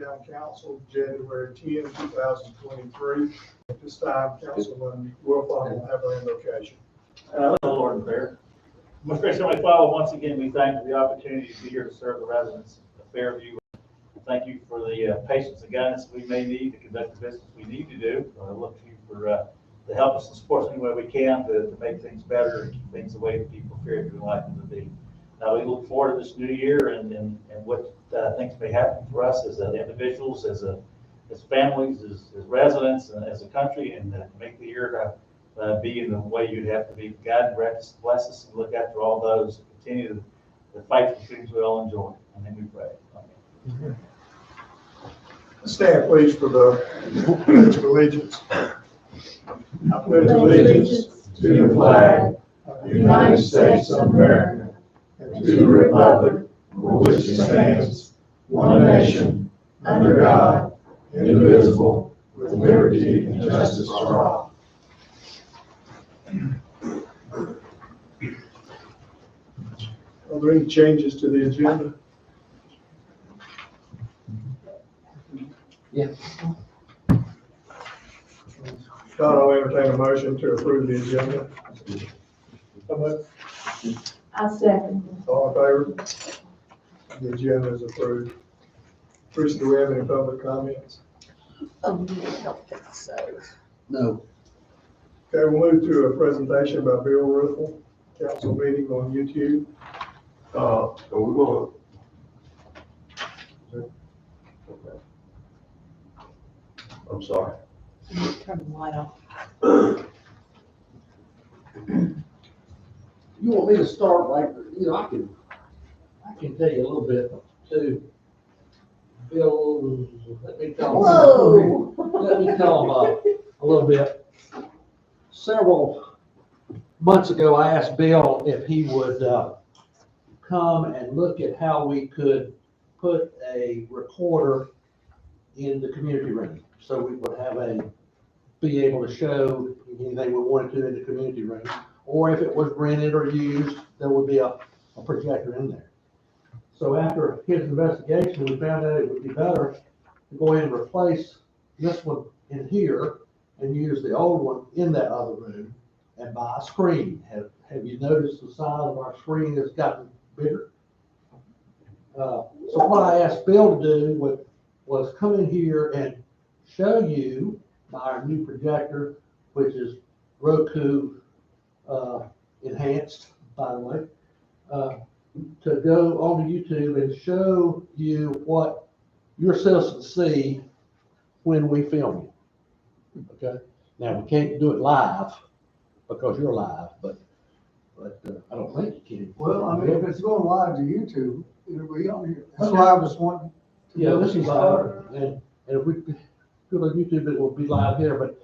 Town Council, January 10, 2023. At this time, Councilman Wilfong will have our invocation. Lord in prayer. Most gracious Heavenly Father, once again, we thank you for the opportunity to be here to serve the residents of Fairview. Thank you for the patience and guidance we may need to conduct the business we need to do. Look to you for to help us and support us any way we can to make things better and keep things the way that people of Fairview would like them to be. Now we look forward to this new year and what things may happen for us as individuals, as families, as residents, and as a country, and make the year be in the way you'd have to be. God direct us, bless us, and look after all those. Continue the fight for things we all enjoy. And then we pray. Amen. Stand, please, for the Pledge of Allegiance. I pledge allegiance to the flag of the United States of America and to the republic for which it stands, one nation, under God, indivisible, with liberty and justice for all. Are there any changes to the agenda? Yeah. God, I'll entertain a motion to approve the agenda. I second. All in favor? The agenda is approved. Bruce, do we have any public comments? I don't think so. No. Okay, we'll move to a presentation by Bill Riffle, council meeting on YouTube. We will. I'm sorry. Turn the light off. You want me to start like, I can tell you a little bit too. Bill, let me tell him a little bit. Several months ago, I asked Bill if he would come and look at how we could put a recorder in the community room. So we would be able to show anything we wanted to in the community room. Or if it was rented or used, there would be a projector in there. So after his investigation, we found out it would be better to go ahead and replace this one in here and use the old one in that other room and buy a screen. Have you noticed the size of our screen has gotten bigger? So what I asked Bill to do was come in here and show you our new projector, which is Roku enhanced, by the way, to go onto YouTube and show you what your citizens see when we film you. Okay. Now we can't do it live because you're live, but I don't think you can. Well, I mean, if it's going live to YouTube, it'll be on here. That's why I was wanting. Yeah, this is live, and if we go on YouTube, it will be live here, but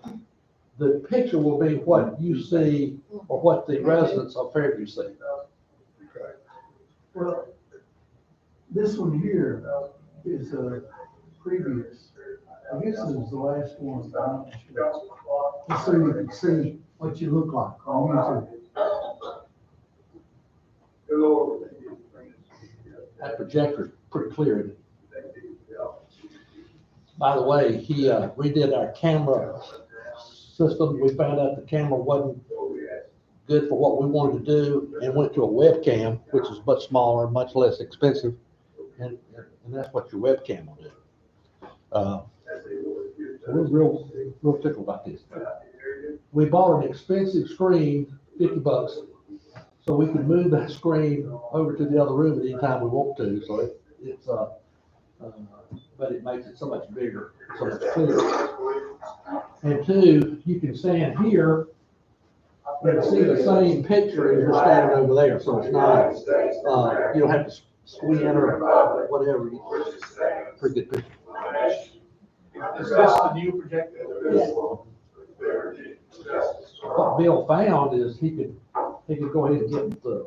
the picture will be what you see or what the residents of Fairview see. Okay. Well, this one here is previous. I guess it was the last one. Just so you can see what you look like on YouTube. That projector's pretty clear, isn't it? By the way, he redid our camera system. We found out the camera wasn't good for what we wanted to do and went to a webcam, which is much smaller, much less expensive. And that's what your webcam will do. So we're real tickled about this. We bought an expensive screen, $50, so we can move that screen over to the other room at any time we want to. So it's but it makes it so much bigger, so much clearer. And two, you can stand here and see the same picture as you're standing over there. So it's not, you don't have to squint or whatever. Pretty good picture. Is this the new projector? Yes. What Bill found is he could go ahead and get the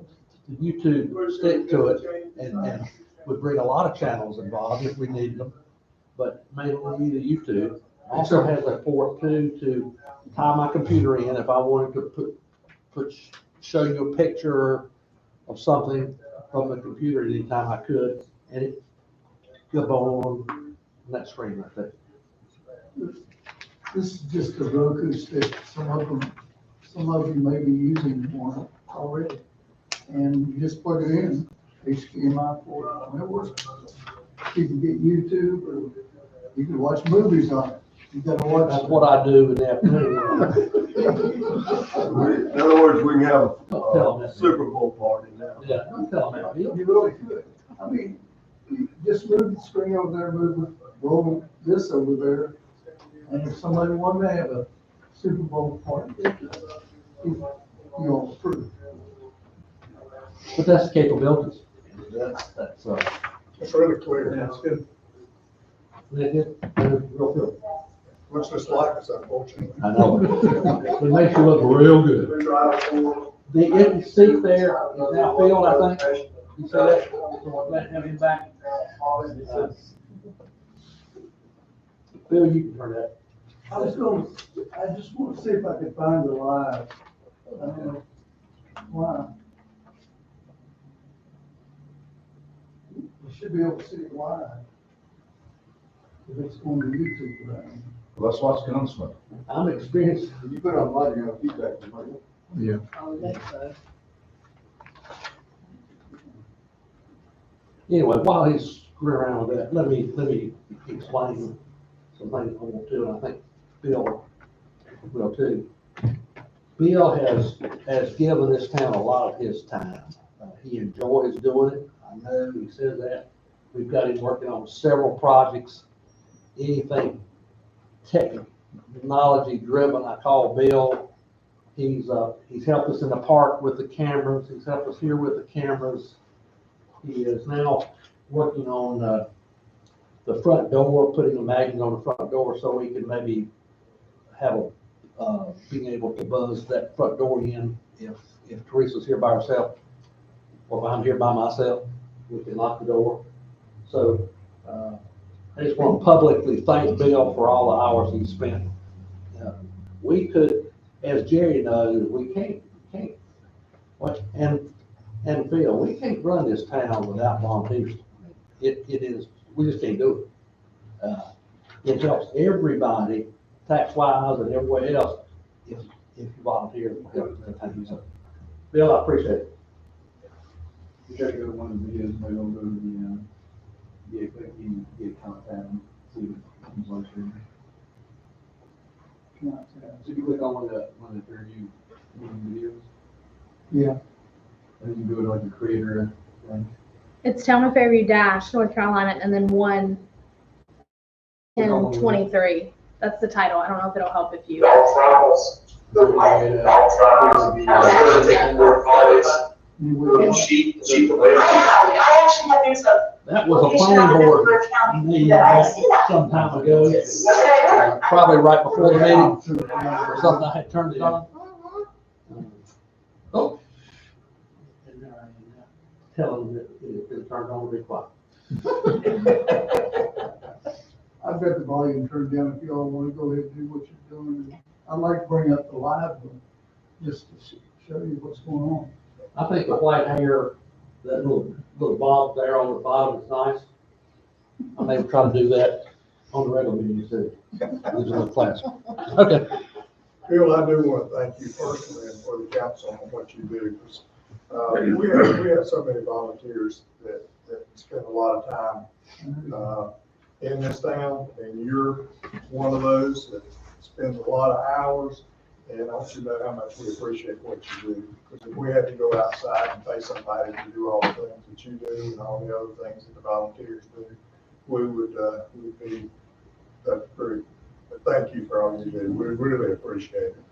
YouTube stick to it and would bring a lot of channels involved if we needed them, but mainly the YouTube. Also has a port too to tie my computer in if I wanted to show you a picture of something from the computer anytime I could, and it go on And that screen right there. This is just a Roku stick. Some of you may be using one already. And you just plug it in, HDMI port, and it works. You can get YouTube or you can watch movies on it. You gotta watch. That's what I do in the afternoon. In other words, we can have Don't tell them a that. Super Bowl party now. Yeah, don't tell them that, Bill. You really could. I mean, you just move the screen over there, roll this over there. And if somebody wanted to have a Super Bowl party, you'll approve. But that's the capabilities. That's, It's really clear. It's good. real good. Looks just like us, unfortunately. I know. It makes you look real good. The empty seat there is now filled, I think. You see that? So we're glad to have him back. Bill, you can turn that. I just want to see if I could find the live. Why? You should be able to see it live. If it's on the YouTube, right? Well, that's what's coming from. I'm experienced. You put it on live, you have feedback, right? Yeah. Anyway, while he's screwing around with that, let me explain some things I want to, and I think Bill will too. Bill has given this town a lot of his time. He enjoys doing it. I know he says that. We've got him working on several projects. Anything technology driven, I call Bill. He's helped us in the park with the cameras. He's helped us here with the cameras. He is now working on the front door, putting a magnet on the front door so we can maybe have being able to buzz that front door in if Teresa's here by herself, or if I'm here by myself, we can lock the door. So I just want to publicly thank Bill for all the hours he spent. We could, as Jerry knows, we can't, and Bill, we can't run this town without volunteers. It is, we just can't do it. It helps everybody, tax-wise and everywhere else, if you volunteer to help the town. So, Bill, I appreciate it. You gotta go to one of the videos, maybe I'll go to the quick, you get contact and see what comes on screen. So if you click on one of the Fairview videos, Yeah. and you go to like the creator thing. It's Town of Fairview Dash, North Carolina, and then 1/10/23. That's the title. I don't know if it'll help if you. That was a planning board meeting some time ago, probably right before the meeting, or something. I had turned it on. Oh. Tell them that it's turned on to be quiet. I've got the volume turned down if y'all want to go ahead and do what you're doing. I'd like to bring up the live one, just to show you what's going on. I think the white hair, that little bob there on the bottom is nice. I may try to do that on the regular meeting too. It's a little class. Okay. Bill, I do want to thank you personally and for the council on what you do. We have so many volunteers that spend a lot of time in this town, and you're one of those that spends a lot of hours. And I want you to know how much we appreciate what you do. Because if we had to go outside and pay somebody to do all the things that you do and all the other things that the volunteers do, we would be very. But thank you for all you do. We really appreciate it.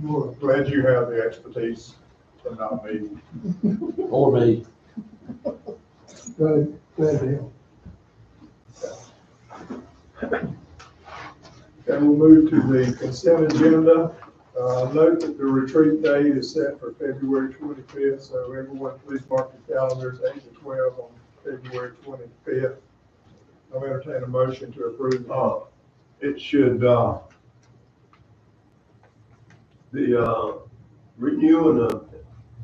We're glad you have the expertise and not me. Or me. Good deal. And we'll move to the consent agenda. Note that the retreat date is set for February 25th, so everyone please mark your calendars 8 to 12 on February 25th. I'll entertain a motion to approve. It should, the renewing of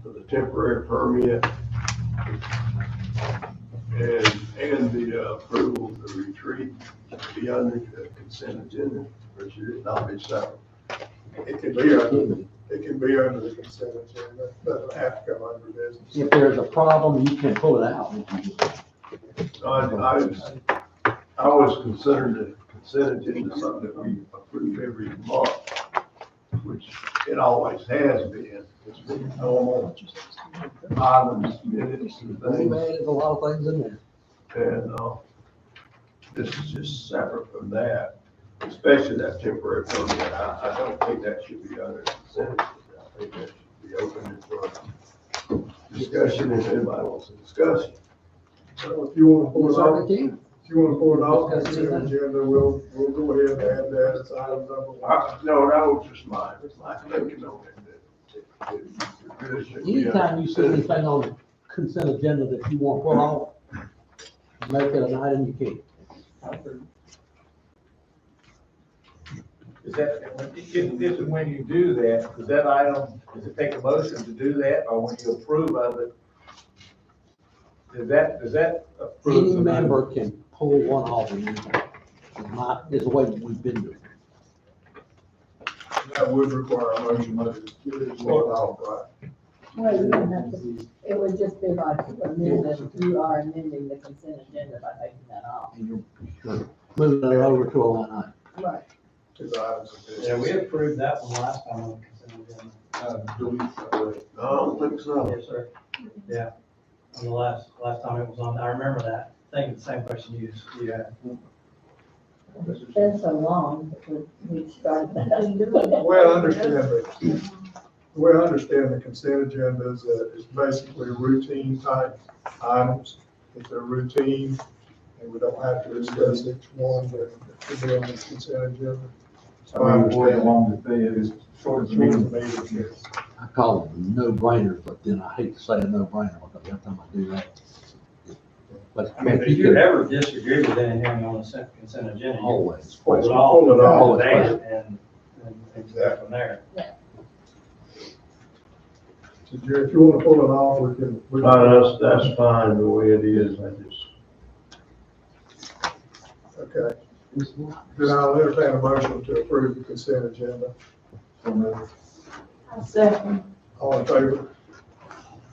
the temporary permit And the approval of the retreat should be under the consent agenda, or should it not be separate? It can be under the consent agenda, doesn't have to come under business. If there's a problem, you can pull it out. I was considering the consent agenda something that we approve every month, which it always has been. It's been normal items, minutes and things. There's a lot of things in there. And, this is just separate from that, especially that temporary permit. I don't think that should be under consent. I think that should be open for discussion if anybody wants a discussion. So if you want to pull it off, Certainly if you want to pull it off the Discuss it consent then. agenda, we'll go ahead and add that as item number one. No, that was just my thinking on it. that it really should be under Anytime you see consent. anything on the consent agenda that you want put off, make it an item you can. Is that, if and when you do that, does that item, does it take a motion to do that, or when you approve of it? Does that approve? Any the- member can pull one off and is the way we've been doing it. That would require a motion to pull it off, right? Well, you don't have to, it would just be like amendment, you are amending the consent agenda by taking that off. And you're moving it over to a line item. Right. Two items of business. Yeah, we approved that one last time on the consent agenda. Do we? I don't think so. Yes, sir. Yeah, on the last time it was on, I remember that, thinking the same question you had. It's been so long that we started that. Well, I understand the consent agenda is that it's basically routine type items. If they're routine and we don't have to discuss each one, then it should be on the consent agenda. So I understand. long to be, it is short Short of the meeting, yes. I call them no-brainers, but then I hate to say a no-brainer because every time I do that. But I mean, if you ever disagree with anything on the consent agenda, you always. pull it Pull off, it off. debate it, and go from there. So Jerry, if you want to pull it off, we can. That's fine the way it is. I just. Okay. Then I'll entertain a motion to approve the consent agenda. I second. All in favor?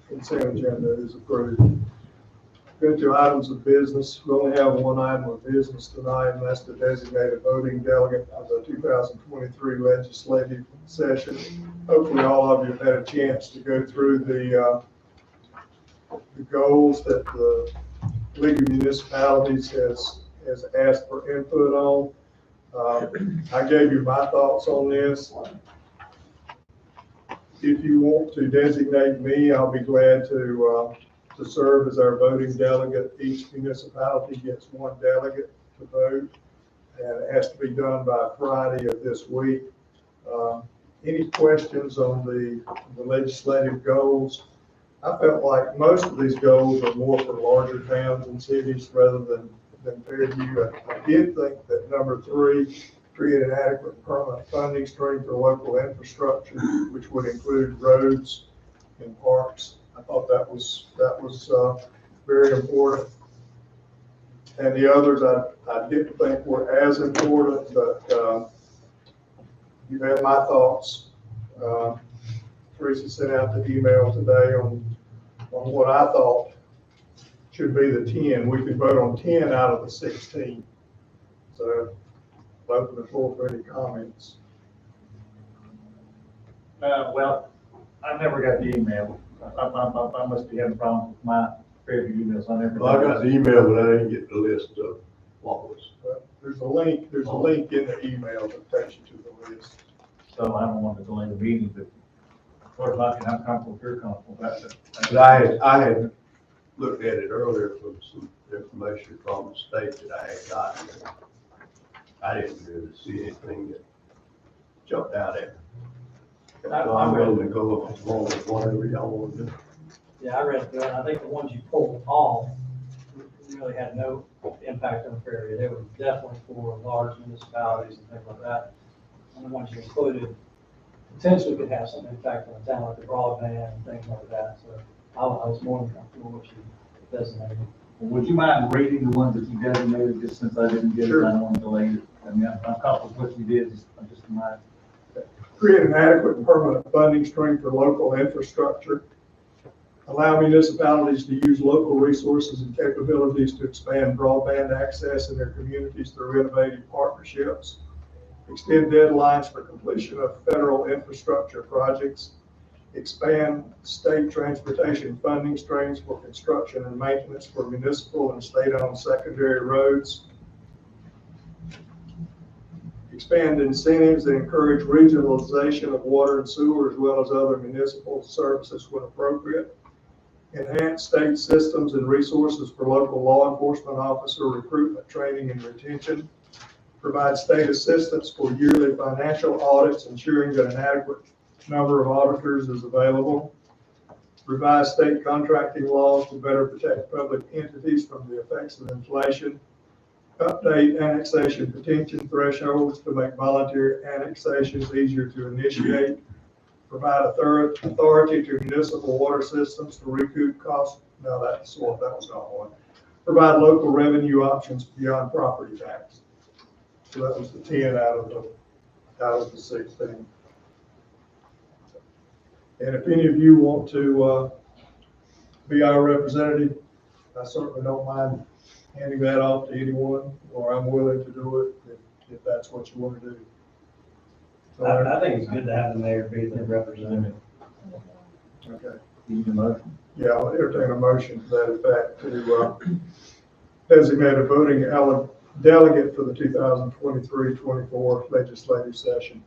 Consent agenda is approved. Go to items of business. We only have one item of business tonight, and that's to designate a voting delegate for the 2023 legislative session. Hopefully, all of you have had a chance to go through the goals that the League of Municipalities has asked for input on. I gave you my thoughts on this. If you want to designate me, I'll be glad to serve as our voting delegate. Each municipality gets one delegate to vote, and it has to be done by Friday of this week. Any questions on the legislative goals? I felt like most of these goals are more for larger towns and cities rather than Fairview. I did think that number 3, create an adequate permanent funding stream for local infrastructure, which would include roads and parks. I thought that was very important. And the others I didn't think were as important, but you have my thoughts. Teresa sent out the email today on what I thought should be the 10. We could vote on 10 out of the 16. So open the floor for any comments. Well, I never got the email. I must be having problems with my Fairview emails. I never. Well, I got the email, but I didn't get the list of what was. There's a link in the email that takes you to the list. So I don't want to delay the meeting, but of course, I'm comfortable, if you're comfortable. But I had looked at it earlier from some information from the state that I had gotten. I didn't really see anything that jumped out at me. So I'm willing to go if it's more than whatever y'all want to do. Yeah, I read through it, and I think the ones you pulled off really had no impact on the Fairview. They were definitely for large municipalities and things like that. And the ones you included potentially could have some impact on the town, like the broadband and things like that. So I was more than comfortable with you designating. Would you mind reading the ones that you designated, just since I didn't get it, Sure. I don't want to delay it. I mean, I'm comfortable with what you did, I'm just mind. Create an adequate and permanent funding stream for local infrastructure. Allow municipalities to use local resources and capabilities to expand broadband access in their communities through innovative partnerships. Extend deadlines for completion of federal infrastructure projects. Expand state transportation funding streams for construction and maintenance for municipal and state-owned secondary roads. Expand incentives that encourage regionalization of water and sewer as well as other municipal services when appropriate. Enhance state systems and resources for local law enforcement officer recruitment, training, and retention. Provide state assistance for yearly financial audits, ensuring that an adequate number of auditors is available. Revise state contracting laws to better protect public entities from the effects of inflation. Update annexation potential thresholds to make voluntary annexations easier to initiate. Provide authority to municipal water systems to recoup costs. No, that was not one. Provide local revenue options beyond property tax. So that was the 10 out of the 16. And if any of you want to be our representative, I certainly don't mind handing that off to anyone, or I'm willing to do it if that's what you want to do. So, I think it's good to have the mayor be the representative. okay. Need a motion? Yeah, I'll entertain a motion to that effect to designate a voting delegate for the 2023-24 legislative session.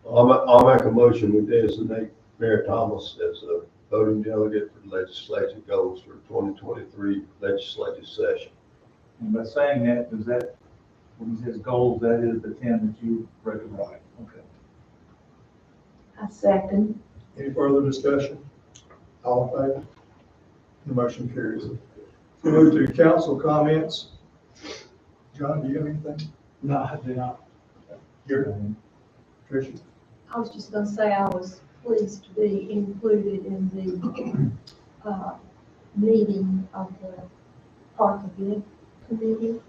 I'll make a motion, we designate Mayor Thomas as a voting delegate for legislative goals for 2023 legislative session. And by saying that, does that, when he says goals, that is the 10 that you recommend? Okay. I second. Any further discussion? All in favor? The motion carries. We move to council comments. John, do you have anything? No, I do not. Gary? Tricia? I was just gonna say I was pleased to be included in the meeting of the Park Event Committee,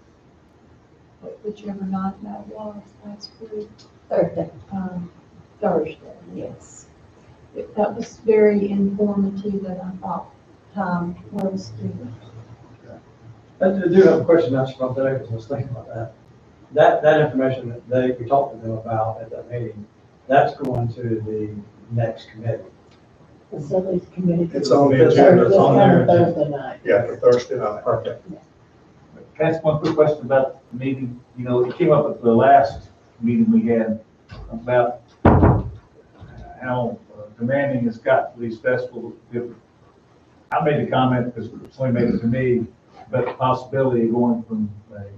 whichever night that was last week. Thursday. Thursday, yes. That was very informative, and I thought time well spent. I do have a question actually about that, because I was thinking about that. That information that we talked to them about at that meeting, that's going to the next committee. Facilities committee. It's on the agenda. It's on there. Thursday night. Yeah, for Thursday night. Perfect. Can I ask one quick question about the meeting? You know, it came up at the last meeting we had about how demanding it's got for these festivals. I made the comment, because somebody made it to me, about the possibility of going from,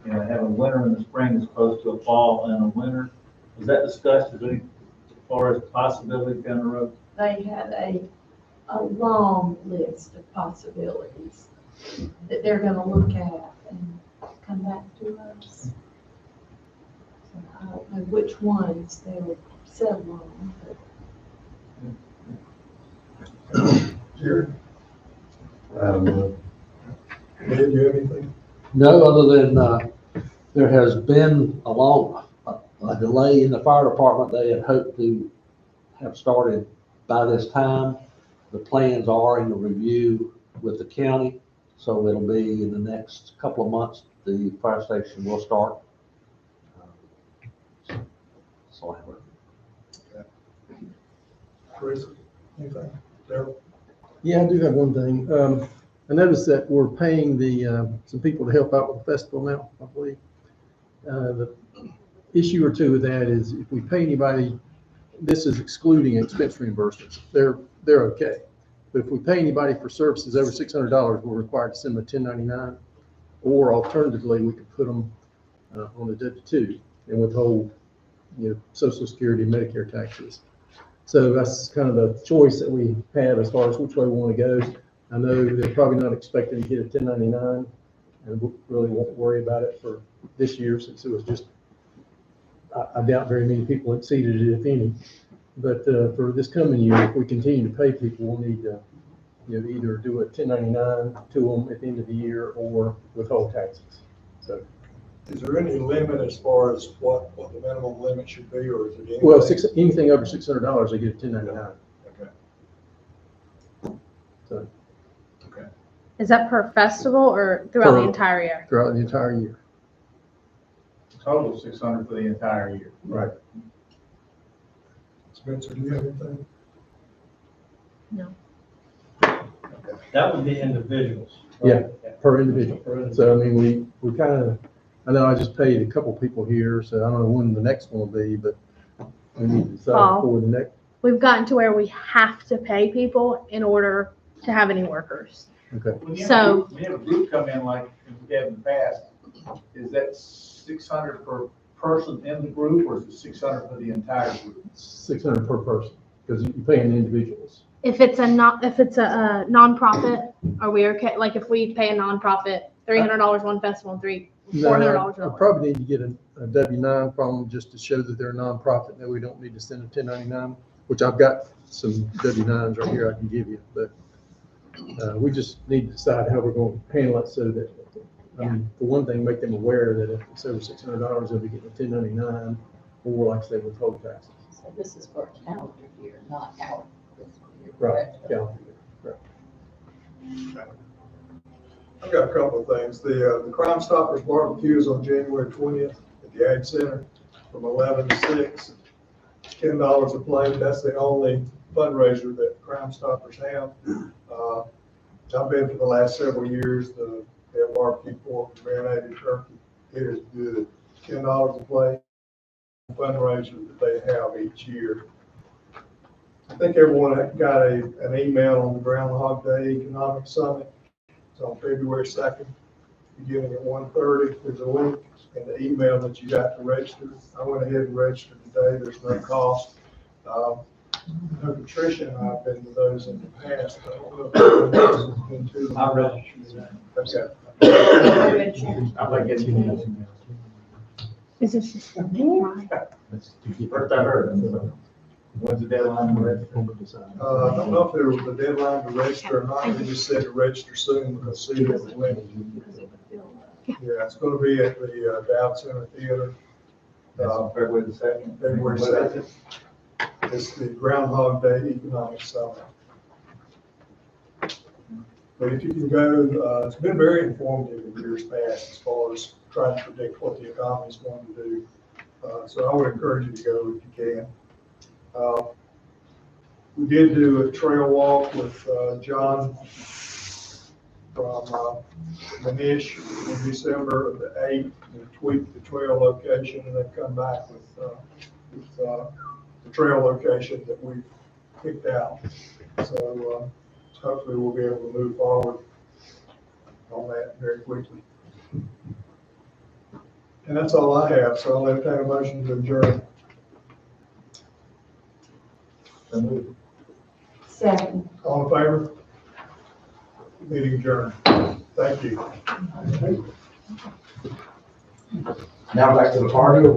having winter in the spring as opposed to a fall and a winter. Was that discussed as far as possibility down the road? They had a long list of possibilities that they're gonna look at and come back to us. So I don't know which ones they would settle on, but Jerry? I don't know. Ed, do you have anything? No, other than, there has been a delay in the fire department. They had hoped to have started by this time. The plans are in the review with the county, so it'll be in the next couple of months, the fire station will start. So I heard. Chris, anything? Daryl? Yeah, I do have one thing. I noticed that we're paying some people to help out with the festival now, I believe. The issue or two with that is if we pay anybody, this is excluding expense reimbursements. They're okay. But if we pay anybody for services over $600, we're required to send them a 1099, or alternatively, we could put them on the W-2 and withhold, Social Security and Medicare taxes. So that's kind of the choice that we have as far as which way we want to go. I know they're probably not expecting to get a 1099, and we really won't worry about it for this year, since it was just, I doubt very many people exceeded it, if any. But for this coming year, if we continue to pay people, we'll need to either do a 1099 to them at the end of the year or withhold taxes. So, Is there any limit as far as what the minimum limit should be, or is it anything? well, anything over $600, they get a 1099. Okay. So Is that per festival or throughout the Per- entire year? throughout the entire year. Total 600 for the entire year. Right. Spencer, do you have anything? That would be individuals. Yeah, per individual. So, I mean, we kind of, I know I just paid a couple people here, so I don't know when the next one will be, but we need to decide Paul. before the next. We've gotten to where we have to pay people in order to have any workers. Okay. When you have So- when you have a group come in like we have in the past, is that 600 per person in the group, or is it 600 for the entire group? 600 per person, because you're paying individuals. If it's a nonprofit, are we okay? Like if we pay a nonprofit $300 one festival and $400 I another. probably need to get a W-9 from them just to show that they're a nonprofit, that we don't need to send a 1099, which I've got some W-9s right here I can give you, but we just need to decide how we're going to handle it so that, I mean, for one thing, make them aware that if it's over $600, they'll be getting a 1099, or like I say, withhold taxes. So this is for a calendar year, not our fiscal year. Right. correct? Calendar year. I've got a couple of things. The Crime Stoppers barbecue is on January 20th at the Ag Center from 11 to 6. $10 a plate. That's the only fundraiser that Crime Stoppers have. I've been for the last several years. They have barbecue pork and marinated turkey. It is good. $10 a plate. Fundraiser that they have each year. I think everyone got an email on the Groundhog Day Economic Summit. It's on February 2nd, beginning at 1:30. There's a link in the email that you got to register. I went ahead and registered today. There's no cost. Patricia and I have been to those in the past. I don't know if you've been to them. I registered that. Okay. I like getting Is this just First I heard. When's the deadline for it? I don't know if there was a deadline to register or not. They just said to register soon because seating is limited. Yeah, it's going to be at the Dow Center Theater. That's on February the 2nd. February 2nd. It's the Groundhog Day Economic Summit. But if you can go, it's been very informative in years past as far as trying to predict what the economy is going to do. So I would encourage you to go if you can. We did do a trail walk with John from Manish in December of the 8th. We tweaked the trail location and they've come back with the trail location that we picked out. So hopefully we'll be able to move forward on that very quickly. And that's all I have, so I'll entertain a motion to adjourn. Second. All in favor? Meeting adjourned. Thank you. Now back to the party.